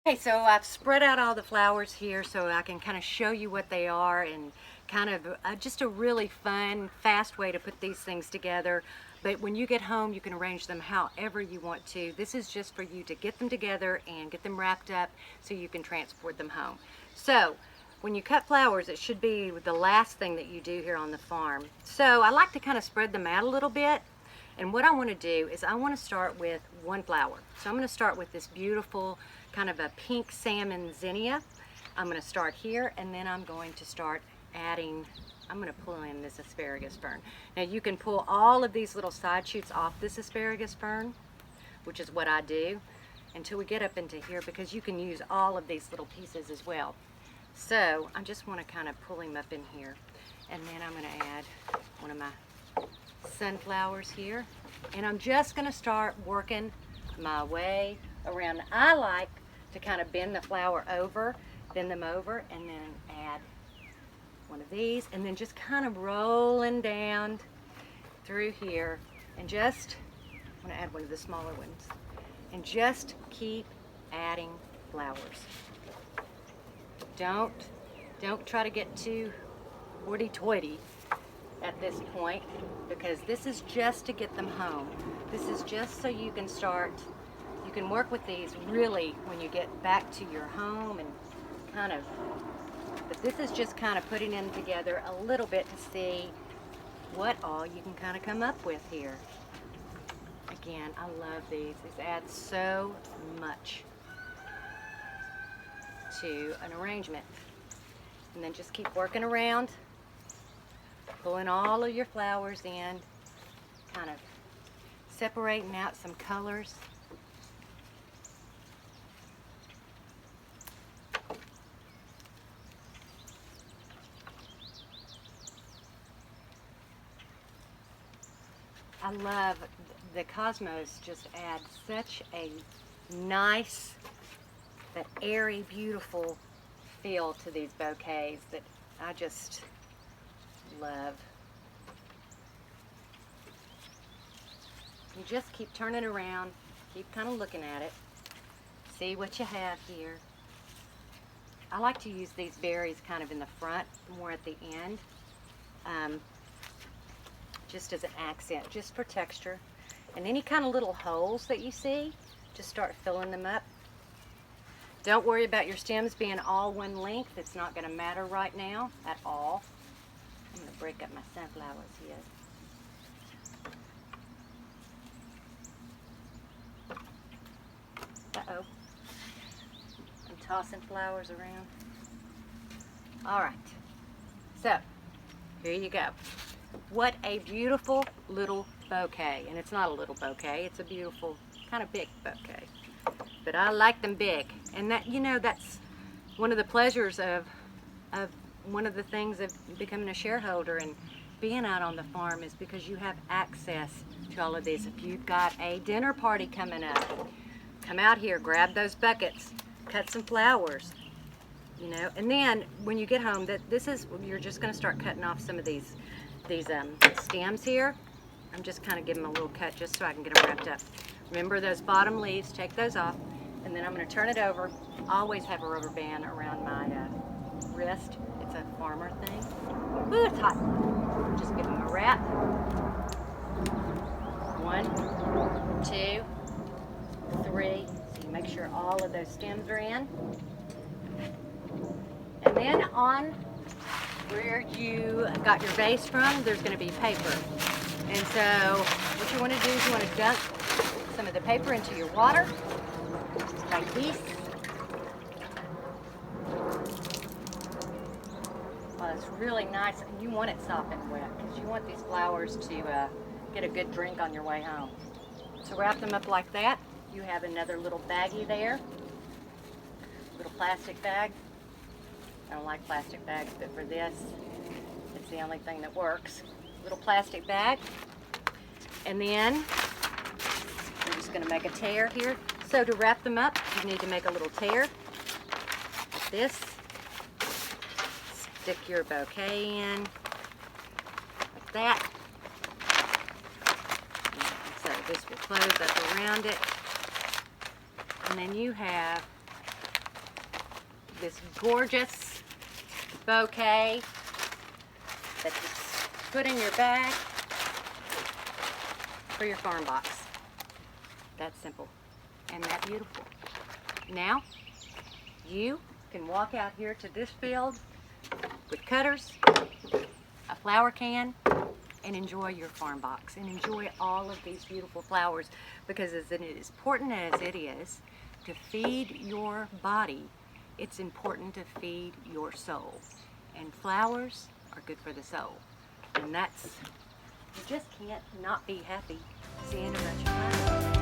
Okay, so I've spread out all the flowers here so I can kind of show you what they are and kind of just a really fun, fast way to put these things together. But when you get home, you can arrange them however you want to. This is just for you to get them together and get them wrapped up so you can transport them home. So when you cut flowers, it should be the last thing that you do here on the farm. So I like to kind of spread them out a little bit. And what I want to do is I want to start with one flower. So I'm going to start with this beautiful kind of a pink salmon zinnia. I'm going to start here, and then I'm going to start adding, I'm going to pull in this asparagus fern. Now you can pull all of these little side shoots off this asparagus fern, which is what I do, until we get up into here, because you can use all of these little pieces as well. So I just want to kind of pull him up in here, and then I'm going to add one of my sunflowers here, and I'm just going to start working my way around. I like to kind of bend them over, and then add one of these, and then just kind of rolling down through here, and just I'm going to add one of the smaller ones, and just keep adding flowers. Don't try to get too hoity-toity at this point, because this is just to get them home. This is just so you can start, you can work with these really when you get back to your home, and kind of, but this is just kind of putting them together a little bit to see what all you can kind of come up with here. Again, I love these. These add so much to an arrangement. And then just keep working around, pulling all of your flowers in, kind of separating out some colors. I love the cosmos, just add such a nice, that airy, beautiful feel to these bouquets that I just love. You just keep turning around, keep kind of looking at it, see what you have here. I like to use these berries kind of in the front, more at the end, just as an accent, just for texture. And any kind of little holes that you see, just start filling them up. Don't worry about your stems being all one length. It's not going to matter right now at all. I'm going to break up my sunflowers here. Uh-oh. I'm tossing flowers around. All right. So, here you go. What a beautiful little bouquet. And it's not a little bouquet. It's a beautiful, kind of big bouquet. But I like them big. And that, you know, that's one of the pleasures of one of the things of becoming a shareholder and being out on the farm, is because you have access to all of these. If you've got a dinner party coming up, come out here, grab those buckets, cut some flowers, you know. And then when you get home, you're just going to start cutting off some of these stems here. I'm just kind of giving them a little cut just so I can get them wrapped up. Remember those bottom leaves, take those off, and then I'm going to turn it over. I always have a rubber band around my wrist. It's a farmer thing. Ooh, it's hot. Just give them a wrap. 1, 2, 3. So you make sure all of those stems are in. And then on where you got your vase from, there's going to be paper. And so what you want to do is you want to dunk some of the paper into your water, like this. Well, it's really nice, and you want it soft and wet because you want these flowers to get a good drink on your way home. So wrap them up like that. You have another little baggie there, little plastic bag. I don't like plastic bags, but for this, it's the only thing that works. Little plastic bag. And then we're just going to make a tear here. So to wrap them up, you need to make a little tear like this. Stick your bouquet in like that. So this will close up around it. And then you have this gorgeous bouquet that you put in your bag for your farm box. That's simple and that beautiful. Now, you can walk out here to this field with cutters, a flower can, and enjoy your farm box and enjoy all of these beautiful flowers, because as important as it is to feed your body, it's important to feed your soul. And flowers are good for the soul. And that's, you just can't not be happy seeing a bunch of flowers.